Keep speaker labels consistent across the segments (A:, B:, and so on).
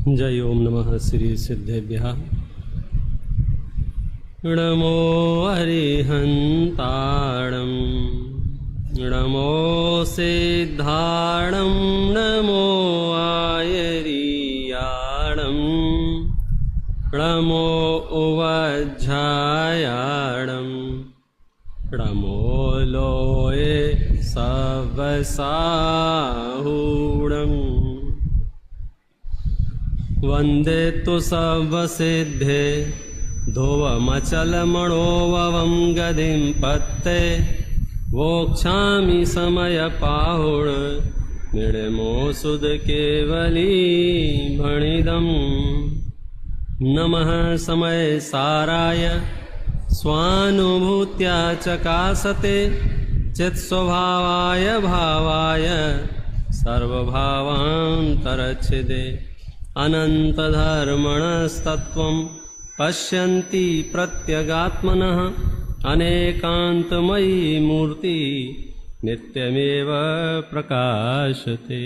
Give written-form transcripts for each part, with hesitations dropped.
A: जय ओम नमः श्री सिद्धेभ्यः। नमो हरिहन्ताणं नमो सिद्धाणं नमो आयरीयाणं नमो उवज्झायाणं नमो लोये सवसाहूणम् वंदे तु सर्वसिद्धे ध्रुवमचलमणोवं गदिं पत्ते वोक्षामि समयपाहुण मृणमो सुदकेवली भणिदम् नमः समय साराय स्वानुभूत्या चकासते चित्स्वभावाय भावाय सर्वभावान्तरच्छिदे अनन्तधर्मणस्तत्त्वं पश्यन्ति प्रत्यगात्मनः अनेकान्तमयी मूर्ति नित्यमेव प्रकाशते।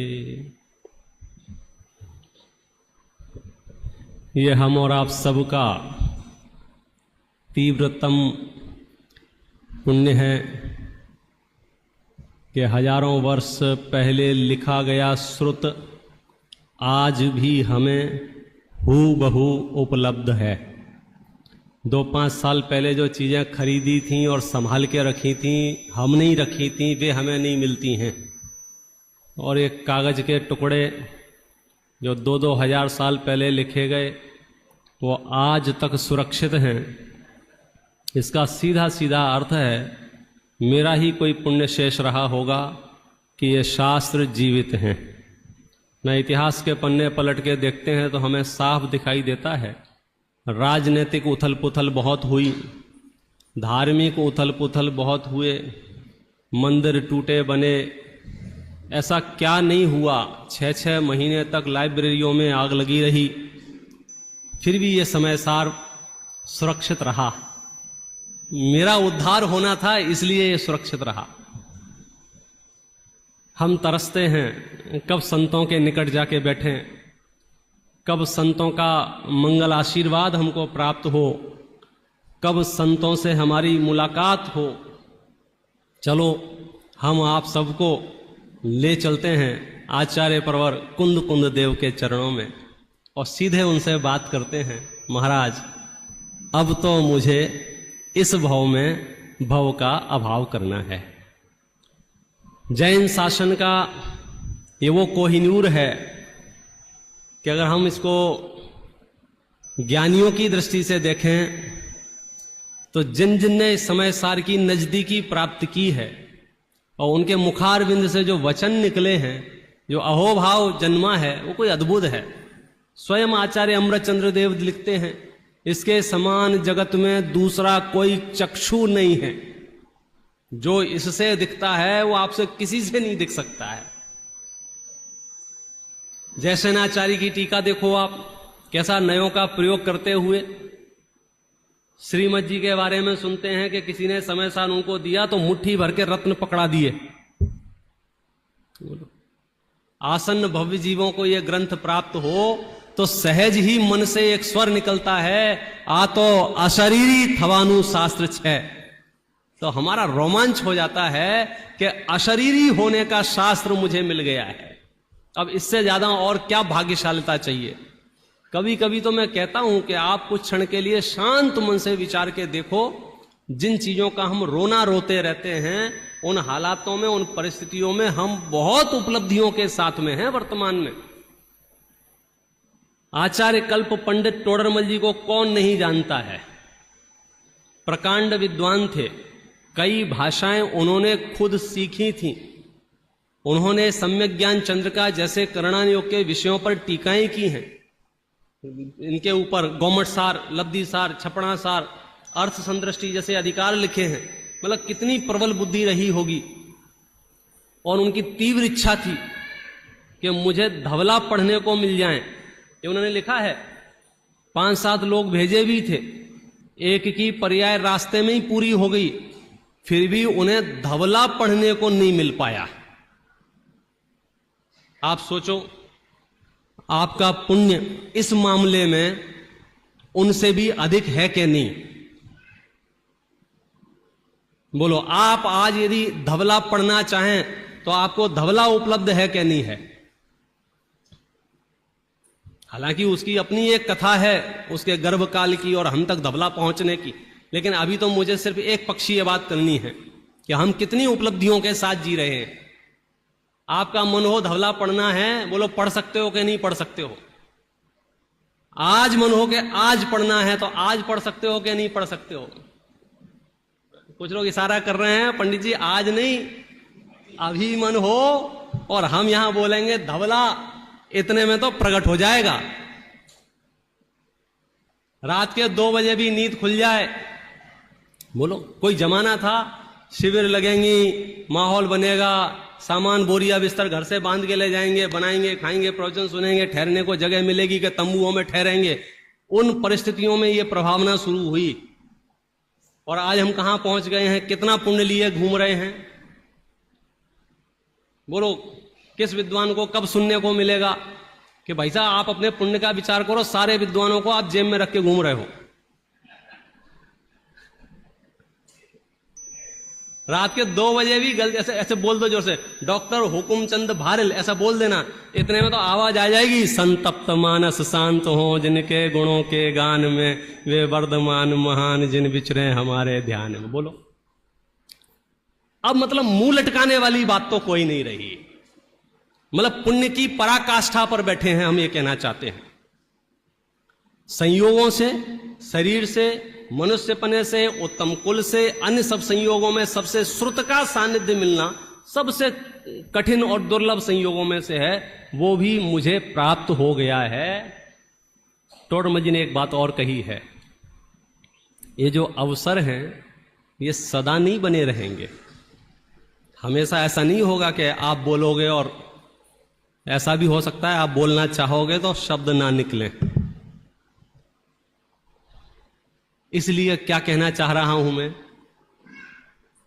A: ये हम और आप सबका तीव्रतम पुण्य है कि हजारों वर्ष पहले लिखा गया श्रुत आज भी हमें हूबहू उपलब्ध है। 2-5 साल पहले जो चीज़ें खरीदी थीं और संभाल के रखी थीं, हम नहीं रखी थीं, वे हमें नहीं मिलती हैं। और एक कागज़ के टुकड़े जो 2-2 हज़ार साल पहले लिखे गए वो आज तक सुरक्षित हैं। इसका सीधा सीधा अर्थ है मेरा ही कोई पुण्य शेष रहा होगा कि ये शास्त्र जीवित हैं। न इतिहास के पन्ने पलट के देखते हैं तो हमें साफ दिखाई देता है राजनीतिक उथल पुथल बहुत हुई, धार्मिक उथल पुथल बहुत हुए, मंदिर टूटे बने, ऐसा क्या नहीं हुआ। 6-6 महीने तक लाइब्रेरियों में आग लगी रही, फिर भी ये समय सार सुरक्षित रहा। मेरा उद्धार होना था इसलिए ये सुरक्षित रहा। हम तरसते हैं कब संतों के निकट जाके बैठें, कब संतों का मंगल आशीर्वाद हमको प्राप्त हो, कब संतों से हमारी मुलाकात हो। चलो हम आप सबको ले चलते हैं आचार्य प्रवर कुंद कुंद देव के चरणों में और सीधे उनसे बात करते हैं, महाराज अब तो मुझे इस भव में भव का अभाव करना है। जैन शासन का ये वो कोहिनूर है कि अगर हम इसको ज्ञानियों की दृष्टि से देखें तो जिन जिन ने समय सार की नजदीकी प्राप्त की है और उनके मुखारविंद से जो वचन निकले हैं, जो अहोभाव जन्मा है, वो कोई अद्भुत है। स्वयं आचार्य अमृतचंद्र देव लिखते हैं इसके समान जगत में दूसरा कोई चक्षु नहीं है। जो इससे दिखता है वो आपसे किसी से नहीं दिख सकता है। जयसेनाचार्य की टीका देखो आप, कैसा नयों का प्रयोग करते हुए श्रीमद जी के बारे में सुनते हैं कि किसी ने समय सार उनको दिया तो मुट्ठी भर के रत्न पकड़ा दिए। आसन्न भव्य जीवों को यह ग्रंथ प्राप्त हो तो सहज ही मन से एक स्वर निकलता है, आ तो अशरीरी थवानु शास्त्र छे। तो हमारा रोमांच हो जाता है कि अशरीरी होने का शास्त्र मुझे मिल गया है। अब इससे ज्यादा और क्या भाग्यशालिता चाहिए। कभी कभी तो मैं कहता हूं कि आप कुछ क्षण के लिए शांत मन से विचार के देखो, जिन चीजों का हम रोना रोते रहते हैं उन हालातों में, उन परिस्थितियों में हम बहुत उपलब्धियों के साथ में हैं वर्तमान में। आचार्य कल्प पंडित टोडरमल जी को कौन नहीं जानता है। प्रकांड विद्वान थे, कई भाषाएं उन्होंने खुद सीखी थीं। उन्होंने सम्यक ज्ञान चंद्रिका जैसे करणायोग के विषयों पर टीकाएं की हैं। इनके ऊपर गौमट सार, लब्धि सार, छपड़ा सार, अर्थ संदृष्टि जैसे अधिकार लिखे हैं। मतलब कितनी प्रबल बुद्धि रही होगी। और उनकी तीव्र इच्छा थी कि मुझे धवला पढ़ने को मिल जाए। ये उन्होंने लिखा है। 5-7 लोग भेजे भी थे, एक की पर्याय रास्ते में ही पूरी हो गई, फिर भी उन्हें धवला पढ़ने को नहीं मिल पाया। आप सोचो, आपका पुण्य इस मामले में उनसे भी अधिक है कि नहीं? बोलो, आप आज यदि धवला पढ़ना चाहें तो आपको धवला उपलब्ध है कि नहीं है? हालांकि उसकी अपनी एक कथा है, उसके गर्भकाल की और हम तक धवला पहुंचने की, लेकिन अभी तो मुझे सिर्फ एक पक्षीय बात करनी है कि हम कितनी उपलब्धियों के साथ जी रहे हैं। आपका मन हो धवला पढ़ना है, बोलो पढ़ सकते हो कि नहीं पढ़ सकते हो? आज मन हो कि आज पढ़ना है तो आज पढ़ सकते हो कि नहीं पढ़ सकते हो? कुछ लोग इशारा कर रहे हैं, पंडित जी आज नहीं, अभी मन हो, और हम यहां बोलेंगे धवला, इतने में तो प्रकट हो जाएगा। रात के 2 बजे भी नींद खुल जाए। बोलो, कोई जमाना था शिविर लगेंगी, माहौल बनेगा, सामान बोरिया बिस्तर घर से बांध के ले जाएंगे, बनाएंगे, खाएंगे, प्रवचन सुनेंगे, ठहरने को जगह मिलेगी कि तंबुओं में ठहरेंगे। उन परिस्थितियों में यह प्रभावना शुरू हुई, और आज हम कहां पहुंच गए हैं? कितना पुण्य लिए घूम रहे हैं। बोलो, किस विद्वान को कब सुनने को मिलेगा कि भाई साहब आप अपने पुण्य का विचार करो, सारे विद्वानों को आप जेब में रख के घूम रहे हो। रात के 2 बजे भी गलती ऐसे बोल दो जोर से, डॉक्टर हुकुमचंद भारिल, ऐसा बोल देना, इतने में तो आवाज आ जाएगी, संतप्त मानस शांत हो जिनके गुणों के गान में, वे वर्धमान महान जिन विचरे हमारे ध्यान में। बोलो, अब मतलब मुंह लटकाने वाली बात तो कोई नहीं रही। मतलब पुण्य की पराकाष्ठा पर बैठे हैं हम, ये कहना चाहते हैं। संयोगों से, शरीर से, मनुष्यपने से, उत्तम कुल से, अन्य सब संयोगों में सबसे श्रुत का सानिध्य मिलना सबसे कठिन और दुर्लभ संयोगों में से है, वो भी मुझे प्राप्त हो गया है। टोडरमल जी ने एक बात और कही है, ये जो अवसर हैं ये सदा नहीं बने रहेंगे। हमेशा ऐसा नहीं होगा कि आप बोलोगे, और ऐसा भी हो सकता है आप बोलना चाहोगे तो शब्द ना निकले। इसलिए क्या कहना चाह रहा हूं मैं,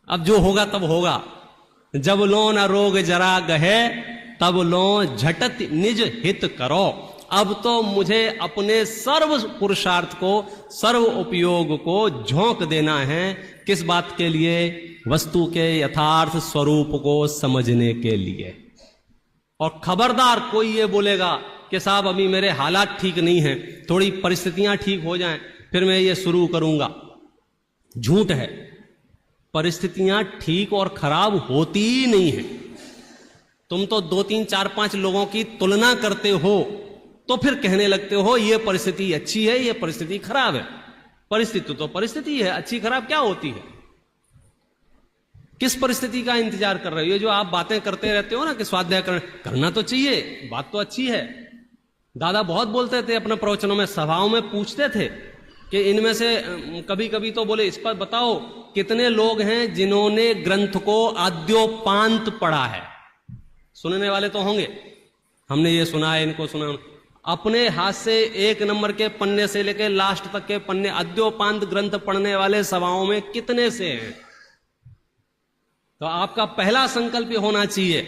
A: अब जो होगा तब होगा। जब लो न रोग जरा गहे, तब लो झटत निज हित करो। अब तो मुझे अपने सर्व पुरुषार्थ को, सर्व उपयोग को झोंक देना है। किस बात के लिए? वस्तु के यथार्थ स्वरूप को समझने के लिए। और खबरदार कोई ये बोलेगा कि साहब अभी मेरे हालात ठीक नहीं हैं, थोड़ी परिस्थितियां ठीक हो जाएं फिर मैं ये शुरू करूंगा, झूठ है। परिस्थितियां ठीक और खराब होती ही नहीं है। तुम तो 2, 3, 4, 5 लोगों की तुलना करते हो तो फिर कहने लगते हो ये परिस्थिति अच्छी है, ये परिस्थिति खराब है। परिस्थिति तो परिस्थिति है, अच्छी खराब क्या होती है? किस परिस्थिति का इंतजार कर रहे हो? ये जो आप बातें करते रहते हो ना कि स्वाध्याय करना तो चाहिए, बात तो अच्छी है। दादा बहुत बोलते थे अपने प्रवचनों में, सभाओं में पूछते थे कि इनमें से कभी कभी तो बोले, इस पर बताओ कितने लोग हैं जिन्होंने ग्रंथ को आद्योपांत पढ़ा है? सुनने वाले तो होंगे, हमने ये सुना है, इनको सुना। अपने हाथ से 1 नंबर के पन्ने से लेकर लास्ट तक के पन्ने आद्योपांत ग्रंथ पढ़ने वाले सभाओं में कितने से हैं? तो आपका पहला संकल्प होना चाहिए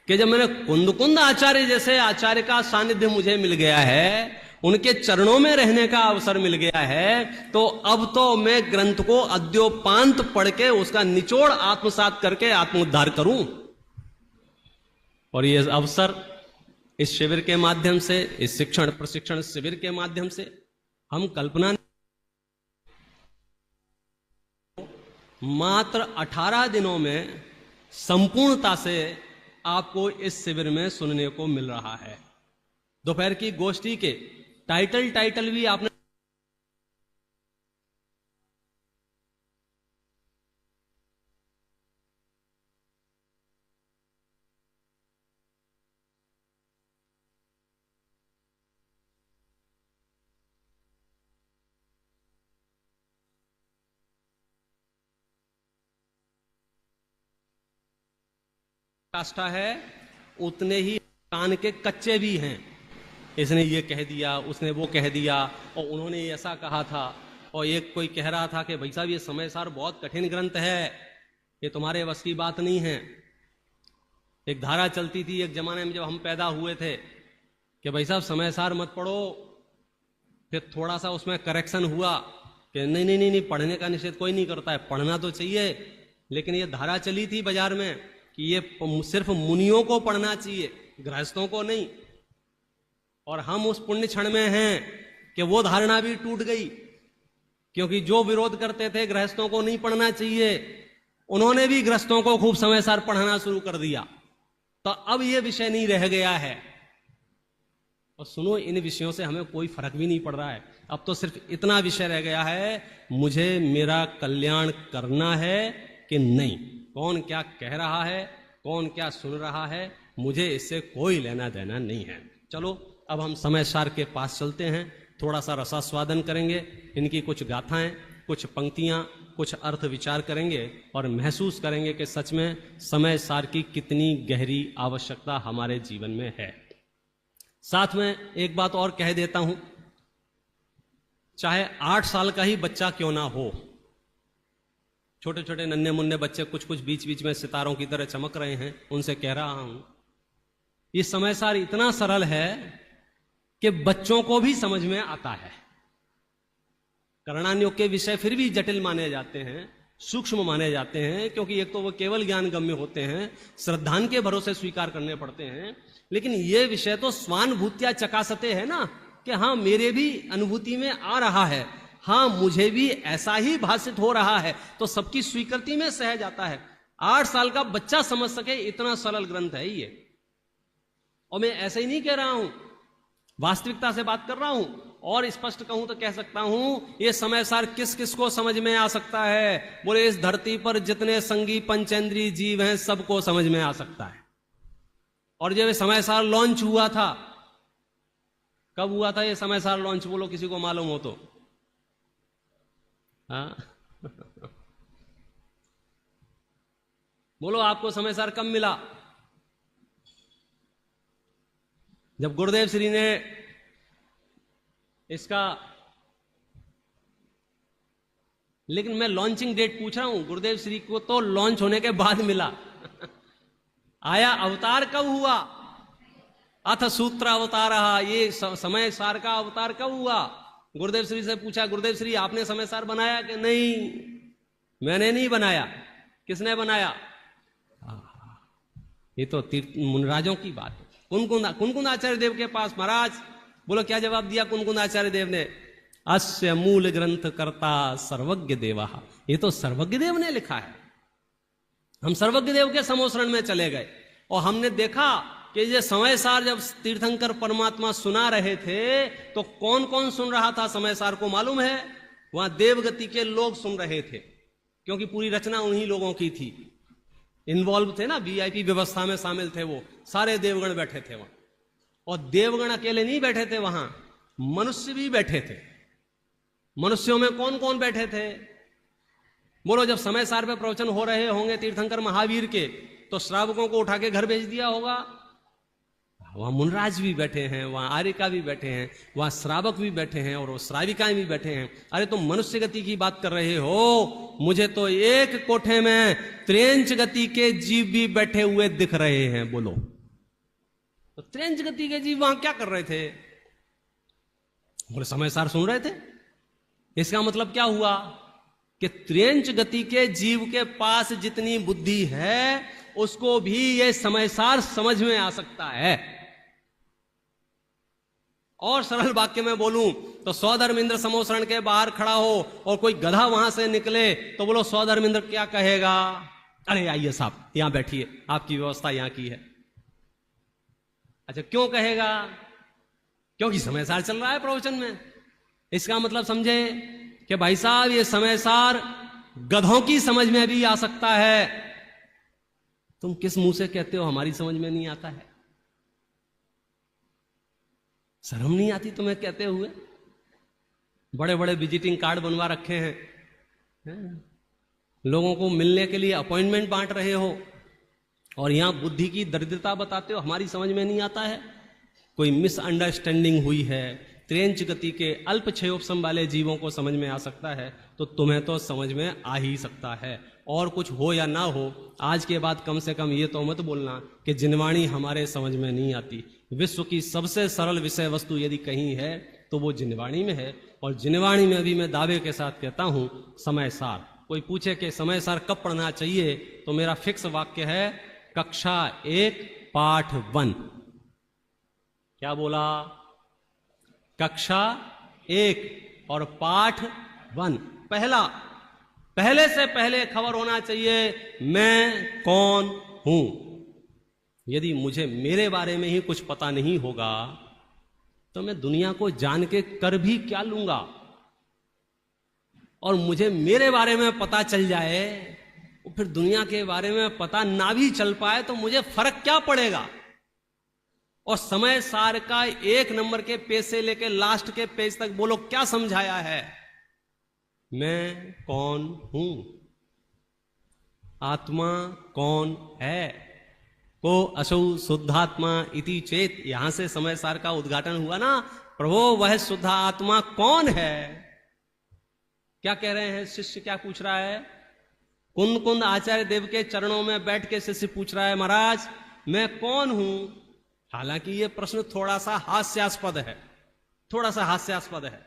A: कि जब मैंने कुंद आचार्य जैसे आचार्य का सानिध्य मुझे मिल गया है, उनके चरणों में रहने का अवसर मिल गया है, तो अब तो मैं ग्रंथ को अद्योपांत पढ़ के उसका निचोड़ आत्मसात करके आत्मोद्धार करूं। और ये अवसर इस शिविर के माध्यम से, इस शिक्षण प्रशिक्षण शिविर के माध्यम से हम कल्पना, मात्र 18 दिनों में संपूर्णता से आपको इस शिविर में सुनने को मिल रहा है। दोपहर की गोष्ठी के टाइटल भी आपने काष्ठा है, उतने ही कान के कच्चे भी हैं। इसने ये कह दिया, उसने वो कह दिया, और उन्होंने ऐसा कहा था। और एक कोई कह रहा था कि भाई साहब ये समय सार बहुत कठिन ग्रंथ है, ये तुम्हारे बस की बात नहीं है। एक धारा चलती थी एक जमाने में जब हम पैदा हुए थे कि भाई साहब समय सार मत पढ़ो, फिर थोड़ा सा उसमें करेक्शन हुआ कि नहीं नहीं नहीं नहीं, पढ़ने का निषेध कोई नहीं करता है, पढ़ना तो चाहिए, लेकिन ये धारा चली थी बाजार में कि ये सिर्फ मुनियों को पढ़ना चाहिए, गृहस्थों को नहीं। और हम उस पुण्य क्षण में हैं कि वो धारणा भी टूट गई, क्योंकि जो विरोध करते थे गृहस्थों को नहीं पढ़ना चाहिए, उन्होंने भी गृहस्थों को खूब समय सार पढ़ाना शुरू कर दिया। तो अब ये विषय नहीं रह गया है। और सुनो, इन विषयों से हमें कोई फर्क भी नहीं पड़ रहा है। अब तो सिर्फ इतना विषय रह गया है, मुझे मेरा कल्याण करना है कि नहीं, कौन क्या कह रहा है, कौन क्या सुन रहा है, मुझे इससे कोई लेना देना नहीं है। चलो अब हम समय सार के पास चलते हैं, थोड़ा सा रसास्वादन करेंगे, इनकी कुछ गाथाएं, कुछ पंक्तियां, कुछ अर्थ विचार करेंगे और महसूस करेंगे कि सच में समय सार की कितनी गहरी आवश्यकता हमारे जीवन में है। साथ में एक बात और कह देता हूं, चाहे 8 साल का ही बच्चा क्यों ना हो, छोटे छोटे नन्हे मुन्ने बच्चे कुछ कुछ बीच बीच में सितारों की तरह चमक रहे हैं, उनसे कह रहा हूं, ये समय सार इतना सरल है कि बच्चों को भी समझ में आता है। करणान्यों के विषय फिर भी जटिल माने जाते हैं, सूक्ष्म माने जाते हैं, क्योंकि एक तो वो केवल ज्ञान गम्य होते हैं, श्रद्धान के भरोसे स्वीकार करने पड़ते हैं। लेकिन ये विषय तो स्वानुभूत्या चकासते हैं ना, कि हाँ मेरे भी अनुभूति में आ रहा है, हाँ मुझे भी ऐसा ही भाषित हो रहा है, तो सबकी स्वीकृति में सहज आता है। 8 साल का बच्चा समझ सके इतना सरल ग्रंथ है ये। और मैं ऐसे ही नहीं कह रहा हूं, वास्तविकता से बात कर रहा हूं। और स्पष्ट कहूं तो कह सकता हूं, ये समय सार किस किस को समझ में आ सकता है? बोले इस धरती पर जितने संगी पंचेंद्रीय जीव हैं सबको समझ में आ सकता है। और जब ये समय सार लॉन्च हुआ था, कब हुआ था ये समय सार लॉन्च? बोलो किसी को मालूम हो तो। हाँ बोलो आपको समय सार कब मिला? जब गुरुदेव श्री ने इसका, लेकिन मैं लॉन्चिंग डेट पूछ रहा हूं, गुरुदेव श्री को तो लॉन्च होने के बाद मिला। आया अवतार कब हुआ? अथ सूत्र अवतार, ये समय सार का अवतार कब हुआ? गुरुदेव श्री से पूछा, गुरुदेव श्री आपने समय सार बनाया कि नहीं? मैंने नहीं बनाया। किसने बनाया? ये तो तीर्थ मुनराजों की बात है। कुनकुन आचार्य देव के पास, महाराज बोलो क्या जवाब दिया कुनकुन आचार्य देव ने? अस्य मूल ग्रंथ कर्ता सर्वज्ञ देवा। ये तो सर्वज्ञ देव ने लिखा है। हम सर्वज्ञ देव के समोसरण में चले गए और हमने देखा कि ये समय सार जब तीर्थंकर परमात्मा सुना रहे थे तो कौन कौन सुन रहा था समय सार को मालूम है? वहां देवगति के लोग सुन रहे थे, क्योंकि पूरी रचना उन्हीं लोगों की थी। इन्वॉल्व थे ना, वीआईपी व्यवस्था में शामिल थे, वो सारे देवगण बैठे थे वहां। और देवगण अकेले नहीं बैठे थे वहां, मनुष्य भी बैठे थे। मनुष्यों में कौन कौन बैठे थे? बोलो जब समय सार पे प्रवचन हो रहे होंगे तीर्थंकर महावीर के, तो श्रावकों को उठा के घर भेज दिया होगा। वहां मुनराज भी बैठे हैं, वहां आर्यका भी बैठे हैं, वहां श्रावक भी बैठे हैं और वो श्राविकाएं भी बैठे हैं। अरे तुम मनुष्य गति की बात कर रहे हो, मुझे तो एक कोठे में त्रेंच गति के जीव भी बैठे हुए दिख रहे हैं। बोलो तो त्रेंच गति के जीव वहां क्या कर रहे थे? बोले समय सार सुन रहे थे। इसका मतलब क्या हुआ कि त्रेंच गति के जीव के पास जितनी बुद्धि है उसको भी ये समय सार समझ में आ सकता है। और सरल वाक्य में बोलूं तो स्वधर्मेंद्र समोसरण के बाहर खड़ा हो और कोई गधा वहां से निकले तो बोलो स्वधर्मेंद्र क्या कहेगा? अरे आइए साहब यहां बैठिए, आपकी व्यवस्था यहां की है। अच्छा क्यों कहेगा? क्योंकि समय सार चल रहा है प्रवचन में। इसका मतलब समझे कि भाई साहब ये समय सार गधों की समझ में भी आ सकता है। तुम किस मुंह से कहते हो हमारी समझ में नहीं आता है? शर्म नहीं आती तुम्हें कहते हुए? बड़े बड़े विजिटिंग कार्ड बनवा रखे हैं, लोगों को मिलने के लिए अपॉइंटमेंट बांट रहे हो और यहां बुद्धि की दरिद्रता बताते हो हमारी समझ में नहीं आता है। कोई मिसअंडरस्टैंडिंग हुई है। त्रेंच गति के अल्प क्षयोपम वाले जीवों को समझ में आ सकता है तो तुम्हें तो समझ में आ ही सकता है। और कुछ हो या ना हो, आज के बाद कम से कम ये तो मत बोलना कि जिनवाणी हमारे समझ में नहीं आती, विश्व की सबसे सरल विषय वस्तु यदि कहीं है तो वो जिनवाणी में है, और जिनवाणी में भी मैं दावे के साथ कहता हूं समय सार। कोई पूछे कि समय सार कब पढ़ना चाहिए, तो मेरा फिक्स वाक्य है कक्षा 1 पाठ 1। क्या बोला? कक्षा 1 और पाठ 1। पहले से पहले खबर होना चाहिए मैं कौन हूं। यदि मुझे मेरे बारे में ही कुछ पता नहीं होगा तो मैं दुनिया को जान के कर भी क्या लूंगा, और मुझे मेरे बारे में पता चल जाए फिर दुनिया के बारे में पता ना भी चल पाए तो मुझे फर्क क्या पड़ेगा। और समय सार का 1 नंबर के पेज से लेकर लास्ट के पेज तक बोलो क्या समझाया है? मैं कौन हूं, आत्मा कौन है, को असौ शुद्धात्मा इति चेत। यहां से समय सार का उद्घाटन हुआ ना। प्रभो वह शुद्ध आत्मा कौन है? क्या कह रहे हैं शिष्य? क्या पूछ रहा है? कुंद कुंद आचार्य देव के चरणों में बैठ के शिष्य पूछ रहा है महाराज मैं कौन हूं। हालांकि यह प्रश्न थोड़ा सा हास्यास्पद है, थोड़ा सा हास्यास्पद है।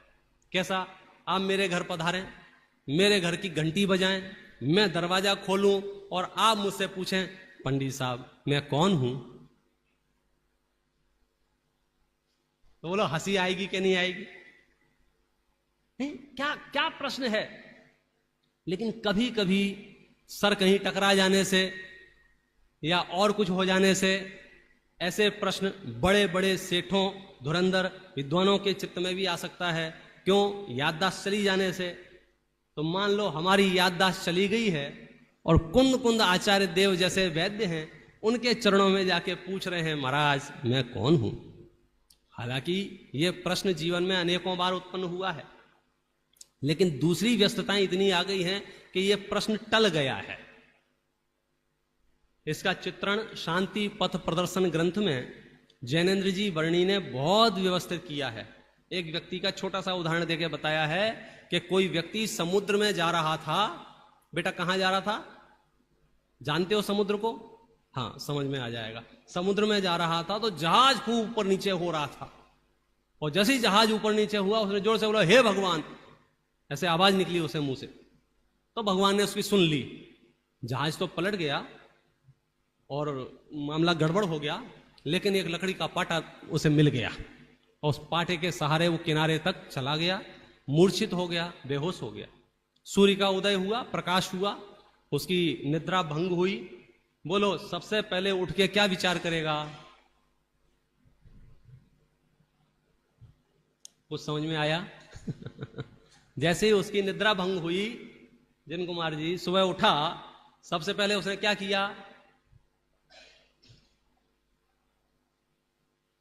A: कैसा? आप मेरे घर पधारें, मेरे घर की घंटी बजाएं, मैं दरवाजा खोलूं और आप मुझसे पूछें पंडित साहब मैं कौन हूं, तो बोलो हंसी आएगी कि नहीं आएगी? क्या क्या प्रश्न है। लेकिन कभी कभी सर कहीं टकरा जाने से या और कुछ हो जाने से ऐसे प्रश्न बड़े बड़े सेठों धुरंधर विद्वानों के चित्त में भी आ सकता है। क्यों? याददाश्त चली जाने से। तो मान लो हमारी याददाश्त चली गई है और कुंद कुंद आचार्य देव जैसे वैद्य हैं, उनके चरणों में जाके पूछ रहे हैं महाराज मैं कौन हूं। हालांकि यह प्रश्न जीवन में अनेकों बार उत्पन्न हुआ है, लेकिन दूसरी व्यस्तताएं इतनी आ गई हैं कि यह प्रश्न टल गया है। इसका चित्रण शांति पथ प्रदर्शन ग्रंथ में जैनेन्द्र जी वर्णी ने बहुत व्यवस्थित किया है। एक व्यक्ति का छोटा सा उदाहरण देके बताया है कि कोई व्यक्ति समुद्र में जा रहा था। बेटा कहां जा रहा था? जानते हो समुद्र को? हाँ, समझ में आ जाएगा। समुद्र में जा रहा था तो जहाज खूब ऊपर नीचे हो रहा था, और जैसे ही जहाज ऊपर नीचे हुआ उसने जोर से बोला हे भगवान, ऐसे आवाज निकली उसे मुंह से। तो भगवान ने उसकी सुन ली। जहाज तो पलट गया और मामला गड़बड़ हो गया, लेकिन एक लकड़ी का पाटा उसे मिल गया और उस पाटे के सहारे वो किनारे तक चला गया, मूर्छित हो गया, बेहोश हो गया। सूर्य का उदय हुआ, प्रकाश हुआ, उसकी निद्रा भंग हुई। बोलो सबसे पहले उठ के क्या विचार करेगा? कुछ समझ में आया? जैसे ही उसकी निद्रा भंग हुई, जिन कुमार जी सुबह उठा, सबसे पहले उसने क्या किया?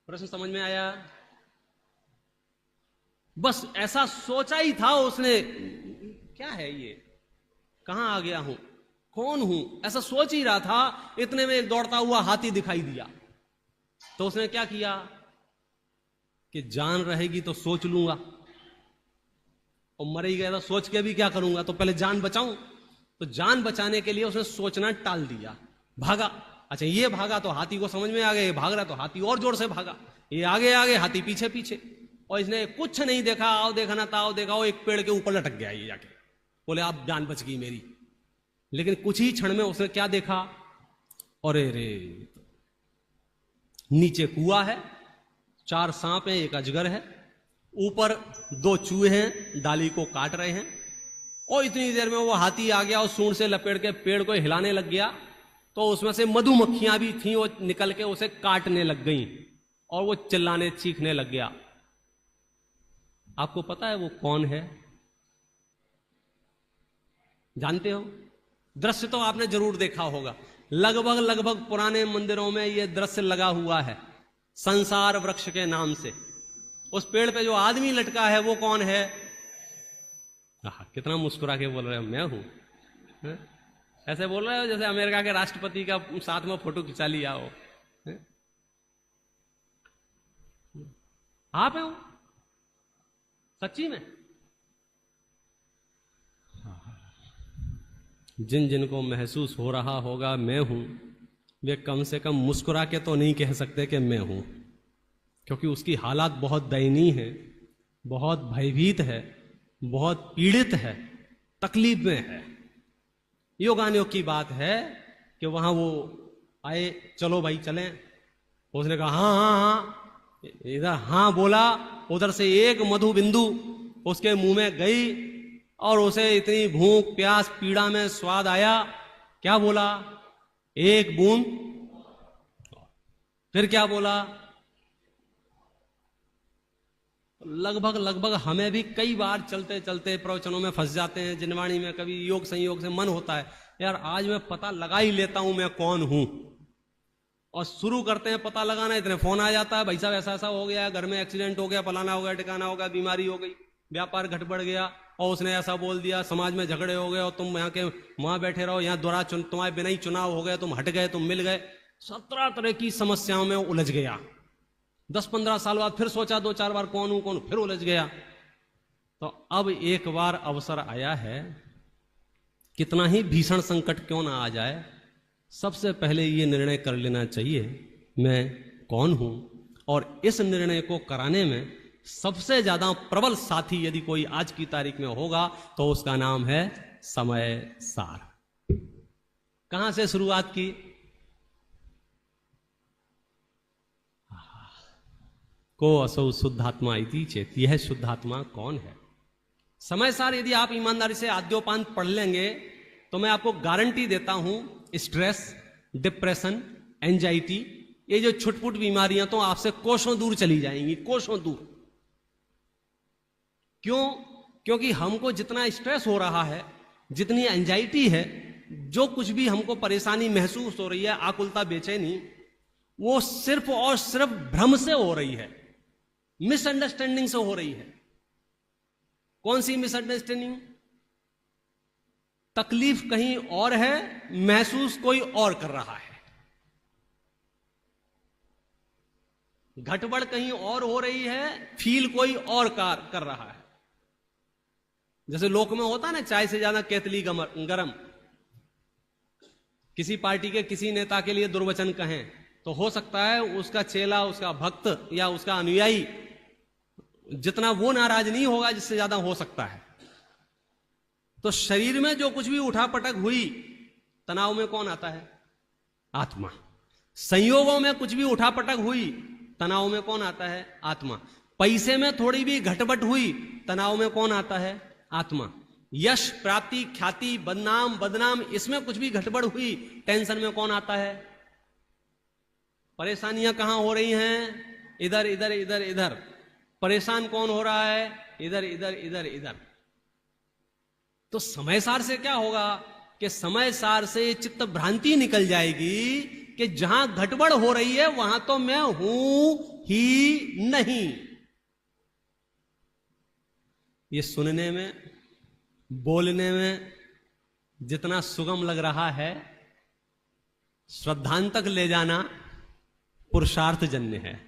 A: प्रश्न समझ में आया? बस ऐसा सोचा ही था उसने, क्या है ये, कहां आ गया हूं, कौन हूं, ऐसा सोच ही रहा था। इतने में एक दौड़ता हुआ हाथी दिखाई दिया। तो उसने क्या किया कि जान रहेगी तो सोच लूंगा, और मर ही गया तो सोच के भी क्या करूंगा, तो पहले जान बचाऊं। तो जान बचाने के लिए उसने सोचना टाल दिया, भागा। अच्छा, ये भागा तो हाथी को समझ में आ गया, ये भाग रहा तो हाथी और जोर से भागा। ये आगे आगे, हाथी पीछे पीछे, और इसने कुछ नहीं देखा, आओ देखा ना ताओ देखा, वो एक पेड़ के ऊपर लटक गया ये जाके। बोले आप जान बच गई मेरी। लेकिन कुछ ही क्षण में उसने क्या देखा? अरे रे, नीचे कुआं है, 4 सांप हैं, एक अजगर है, ऊपर 2 चूहे हैं, डाली को काट रहे हैं। और इतनी देर में वो हाथी आ गया और सूंड से लपेट के पेड़ को हिलाने लग गया। तो उसमें से मधुमक्खियां भी थीं, वो निकल के उसे काटने लग गईं और वो चिल्लाने चीखने लग गया। आपको पता है वो कौन है? जानते हो? दृश्य तो आपने जरूर देखा होगा। लगभग पुराने मंदिरों में यह दृश्य लगा हुआ है, संसार वृक्ष के नाम से। उस पेड़ पे जो आदमी लटका है वो कौन है? कितना मुस्कुरा के बोल रहे हो, मैं हूं। ऐसे बोल रहे हो जैसे अमेरिका के राष्ट्रपति का साथ में फोटो खिंचा लिया हो। आप हो सच्ची में? जिन जिनको महसूस हो रहा होगा मैं हूं, वे कम से कम मुस्कुरा के तो नहीं कह सकते कि मैं हूं। क्योंकि उसकी हालात बहुत दयनीय है, बहुत भयभीत है, बहुत पीड़ित है, तकलीफ में है। योगानियों की बात है कि वहां वो आए, चलो भाई चलें। उसने कहा हाँ हाँ हाँ, इधर हाँ बोला, उधर से एक मधु बिंदु उसके मुंह में गई और उसे इतनी भूख प्यास पीड़ा में स्वाद आया, क्या बोला? एक बूंद। फिर क्या बोला? लगभग लगभग हमें भी कई बार चलते चलते प्रवचनों में फंस जाते हैं, जिनवाणी में कभी योग संयोग से मन होता है यार आज मैं पता लगा ही लेता हूं मैं कौन हूं, और शुरू करते हैं पता लगाना, इतने फोन आ जाता है, भाई साहब ऐसा ऐसा हो गया, घर में एक्सीडेंट हो गया, फलाना हो गया, ठिकाना हो गया, बीमारी हो गई, व्यापार घट बढ़ गया, और उसने ऐसा बोल दिया, समाज में झगड़े हो गए और तुम यहाँ के वहां बैठे रहो, यहाँ दोहरा तुम्हारे बिना ही चुनाव हो गए, तुम हट गए, तुम मिल गए, 17 तरह की समस्याओं में उलझ गया। 10-15 साल बाद फिर सोचा 2-4 बार कौन हूं, फिर उलझ गया। तो अब एक बार अवसर आया है, कितना ही भीषण संकट क्यों ना आ जाए, सबसे पहले ये निर्णय कर लेना चाहिए मैं कौन हूं। और इस निर्णय को कराने में सबसे ज्यादा प्रबल साथी यदि कोई आज की तारीख में होगा तो उसका नाम है समय सार। कहां से शुरुआत की? को असौ शुद्धात्मा इति चेत, यह शुद्धात्मा कौन है? समय सार यदि आप ईमानदारी से आद्योपांत पढ़ लेंगे तो मैं आपको गारंटी देता हूं, स्ट्रेस, डिप्रेशन, एंजाइटी, ये जो छुटपुट बीमारियां तो आपसे कोसों दूर चली जाएंगी, कोसों दूर। क्यों? क्योंकि हमको जितना स्ट्रेस हो रहा है, जितनी एंजाइटी है, जो कुछ भी हमको परेशानी महसूस हो रही है, आकुलता, बेचैनी, वो सिर्फ और सिर्फ भ्रम से हो रही है, मिसअंडरस्टैंडिंग से हो रही है। कौन सी मिसअंडरस्टैंडिंग? तकलीफ कहीं और है, महसूस कोई और कर रहा है, घटबड़ कहीं और हो रही है, फील कोई और कर रहा है। जैसे लोक में होता है ना, चाय से ज्यादा केतली गरम। किसी पार्टी के किसी नेता के लिए दुर्वचन कहें तो हो सकता है उसका चेला, उसका भक्त या उसका अनुयायी जितना वो नाराज नहीं होगा, जिससे ज्यादा हो सकता है। तो शरीर में जो कुछ भी उठापटक हुई, तनाव में कौन आता है? आत्मा। संयोगों में कुछ भी उठापटक हुई, तनाव में कौन आता है? आत्मा। पैसे में थोड़ी भी घटबट हुई, तनाव में कौन आता है? आत्मा। यश, प्राप्ति, ख्याति, बदनाम, इसमें कुछ भी घटबड़ हुई, टेंशन में कौन आता है? परेशानियां कहां हो रही हैं? इधर इधर इधर इधर। परेशान कौन हो रहा है? इधर इधर इधर इधर। तो समय सार से क्या होगा कि समय सार से चित्त भ्रांति निकल जाएगी कि जहां घटबड़ हो रही है वहां तो मैं हूं ही नहीं। ये सुनने में, बोलने में जितना सुगम लग रहा है, श्रद्धांतक ले जाना पुरुषार्थ जन्य है।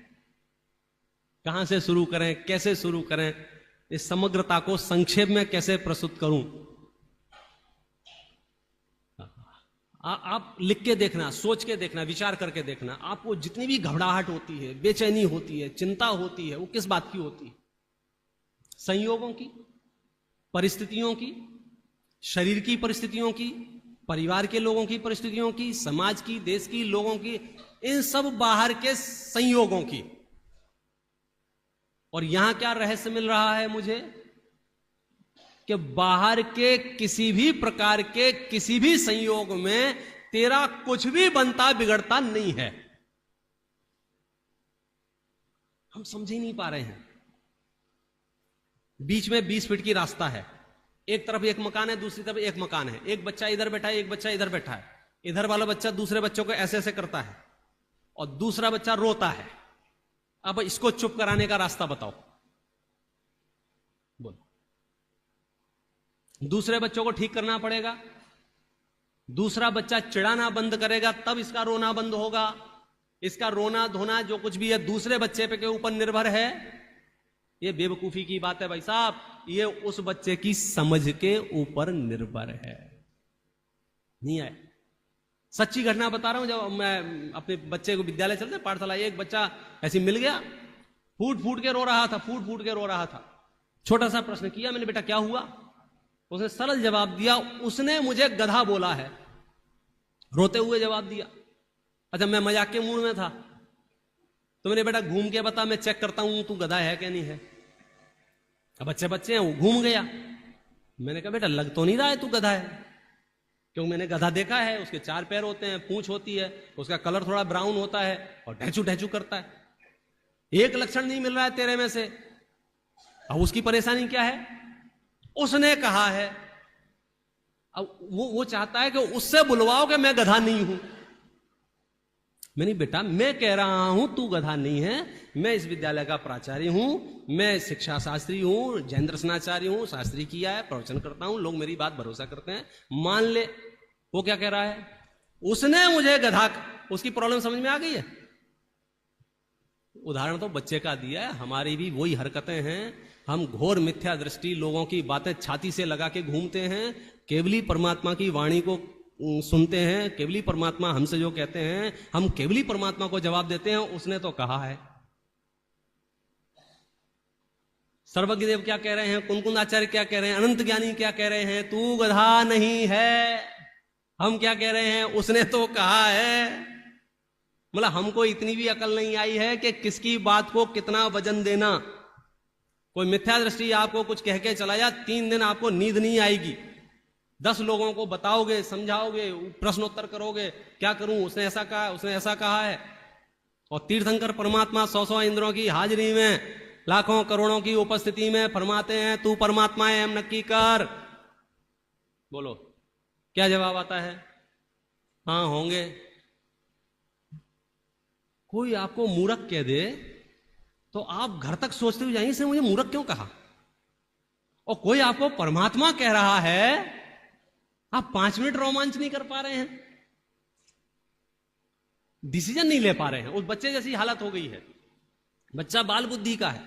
A: कहां से शुरू करें, कैसे शुरू करें, इस समग्रता को संक्षेप में कैसे प्रस्तुत करूं? आप लिख के देखना, सोच के देखना, विचार करके देखना। आपको जितनी भी घबराहट होती है, बेचैनी होती है, चिंता होती है, वो किस बात की होती है? संयोगों की, परिस्थितियों की, शरीर की परिस्थितियों की, परिवार के लोगों की परिस्थितियों की, समाज की, देश की, लोगों की, इन सब बाहर के संयोगों की। और यहां क्या रहस्य मिल रहा है मुझे कि बाहर के किसी भी प्रकार के किसी भी संयोग में तेरा कुछ भी बनता बिगड़ता नहीं है। हम समझ ही नहीं पा रहे हैं। बीच में 20 फीट की रास्ता है, एक तरफ एक मकान है, दूसरी तरफ एक मकान है, एक बच्चा इधर बैठा है, एक बच्चा इधर बैठा है। इधर वाला बच्चा दूसरे बच्चों को ऐसे ऐसे करता है और दूसरा बच्चा रोता है। अब इसको चुप कराने का रास्ता बताओ, बोलो। दूसरे बच्चों को ठीक करना पड़ेगा, दूसरा बच्चा चिढ़ाना बंद करेगा तब इसका रोना बंद होगा। इसका रोना धोना जो कुछ भी है दूसरे बच्चे पे के ऊपर निर्भर है। ये बेवकूफी की बात है भाई साहब, ये उस बच्चे की समझ के ऊपर निर्भर है। नहीं है, सच्ची घटना बता रहा हूं। जब मैं अपने बच्चे को विद्यालय चलते पाठशाला, एक बच्चा ऐसे मिल गया, फूट फूट के रो रहा था, फूट फूट के रो रहा था। छोटा सा प्रश्न किया मैंने, बेटा क्या हुआ? उसने सरल जवाब दिया, उसने मुझे गधा बोला है। रोते हुए जवाब दिया। अच्छा, मैं मजाक के मूड में था तो मैंने, बेटा घूम के बता, मैं चेक करता हूं तू गधा है क्या नहीं है। अब बच्चे बच्चे हैं, वो घूम गया। मैंने कहा बेटा लग तो नहीं रहा है तू गधा है, क्योंकि मैंने गधा देखा है, उसके 4 पैर होते हैं, पूंछ होती है, उसका कलर थोड़ा ब्राउन होता है और ढैचू ढैचू करता है। एक लक्षण नहीं मिल रहा है तेरे में से। अब उसकी परेशानी क्या है? उसने कहा है। अब वो चाहता है कि उससे बुलवाओ कि मैं गधा नहीं हूं। मैंने, बेटा मैं कह रहा हूं तू गधा नहीं है, मैं इस विद्यालय का प्राचार्य हूं, मैं शिक्षा शास्त्री हूं, जैन दर्शनाचार्य हूं, शास्त्री किया है, प्रवचन करता हूं, लोग मेरी बात भरोसा करते हैं, मान ले। वो क्या कह रहा है? उसने मुझे गधा। उसकी प्रॉब्लम समझ में आ गई है? उदाहरण तो बच्चे का दिया है, हमारी भी वही हरकतें हैं। हम घोर मिथ्या दृष्टि, लोगों की बातें छाती से लगा के घूमते हैं, केवली परमात्मा की वाणी को सुनते हैं, केवली परमात्मा हमसे जो कहते हैं हम केवली परमात्मा को जवाब देते हैं, उसने तो कहा है। सर्वज्ञ देव क्या कह रहे हैं, कुनकुन आचार्य क्या कह रहे हैं, अनंत ज्ञानी क्या कह रहे हैं, तू गधा नहीं है। हम क्या कह रहे हैं, उसने तो कहा है। मतलब हमको इतनी भी अकल नहीं आई है कि किसकी बात को कितना वजन देना। कोई मिथ्या दृष्टि आपको कुछ कह के चला जा, 3 दिन आपको नींद नहीं आएगी। 10 लोगों को बताओगे, समझाओगे, प्रश्नोत्तर करोगे, क्या करूं, उसने ऐसा कहा, उसने ऐसा कहा है। और तीर्थंकर परमात्मा 100 इंद्रों की हाजिरी में, लाखों करोड़ों की उपस्थिति में फरमाते हैं तू परमात्मा है, हम नक्की कर। बोलो क्या जवाब आता है? हाँ होंगे। कोई आपको मूर्ख कह दे तो आप घर तक सोचते हुए जाइए, इसने मुझे मूर्ख क्यों कहा। और कोई आपको परमात्मा कह रहा है, आप 5 मिनट रोमांच नहीं कर पा रहे हैं, डिसीजन नहीं ले पा रहे हैं। उस बच्चे जैसी हालत हो गई है। बच्चा बाल बुद्धि का है।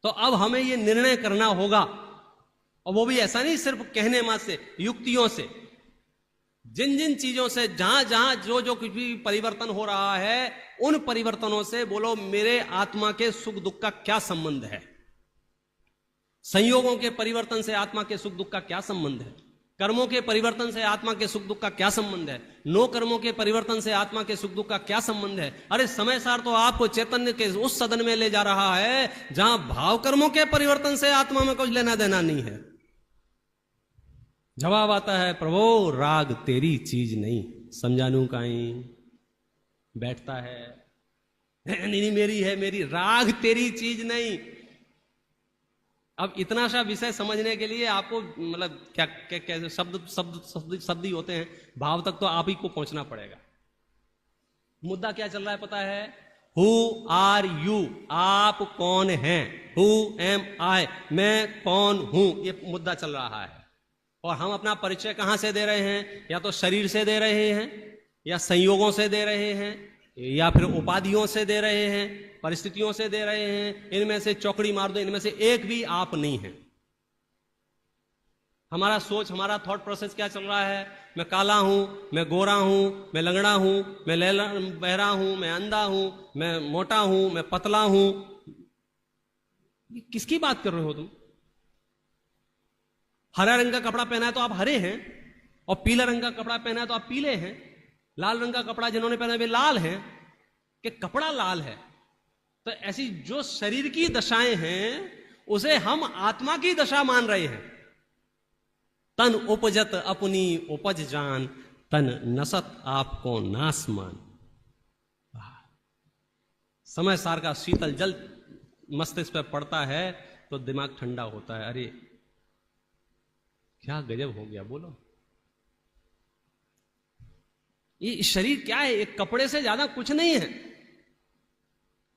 A: तो अब हमें यह निर्णय करना होगा, और वो भी ऐसा नहीं सिर्फ कहने मात्र से, युक्तियों से। जिन जिन चीजों से, जहां जहां जो जो कुछ भी परिवर्तन हो रहा है, उन परिवर्तनों से बोलो मेरे आत्मा के सुख दुख का क्या संबंध है। संयोगों के परिवर्तन से आत्मा के सुख दुख का क्या संबंध है। कर्मों के परिवर्तन से आत्मा के सुख दुख का क्या संबंध है। नो कर्मों के परिवर्तन से आत्मा के सुख दुख का क्या संबंध है। अरे समय सार तो आपको चैतन्य के उस सदन में ले जा रहा है जहां भाव कर्मों के परिवर्तन से आत्मा में कुछ लेना देना नहीं है। जवाब आता है, प्रभु राग तेरी चीज नहीं, समझानू काई। बैठता है, नहीं मेरी है, मेरी। राग तेरी चीज नहीं। अब इतना सा विषय समझने के लिए आपको मतलब क्या क्या शब्द शब्द शब्द शब्द ही होते हैं, भाव तक तो आप ही को पहुंचना पड़ेगा। मुद्दा क्या चल रहा है पता है? हु आर यू, आप कौन हैं। हु एम आई, मैं कौन हूं, ये मुद्दा चल रहा है। और हम अपना परिचय कहां से दे रहे हैं? या तो शरीर से दे रहे हैं, या संयोगों से दे रहे हैं, या फिर उपाधियों से दे रहे हैं, परिस्थितियों से दे रहे हैं। इनमें से चौकड़ी मार दो, इनमें से एक भी आप नहीं है। हमारा सोच, हमारा थॉट प्रोसेस क्या चल रहा है? मैं काला हूं, मैं गोरा हूं, मैं लंगड़ा हूं, मैं बहरा हूं, मैं अंधा हूं, मैं मोटा हूं, मैं पतला हूं। किसकी बात कर रहे हो तुम? हरा रंग का कपड़ा पहना है तो आप हरे हैं, और पीला रंग का कपड़ा पहना है तो आप पीले हैं। लाल रंग का कपड़ा जिन्होंने पहना है वे लाल हैं, कि कपड़ा लाल है। तो ऐसी जो शरीर की दशाएं हैं उसे हम आत्मा की दशा मान रहे हैं। तन उपजत अपनी उपज जान, तन नसत आपको नास मान। समय सार का शीतल जल मस्तिष्क पर पड़ता है तो दिमाग ठंडा होता है। अरे क्या गजब हो गया। बोलो ये शरीर क्या है? एक कपड़े से ज्यादा कुछ नहीं है।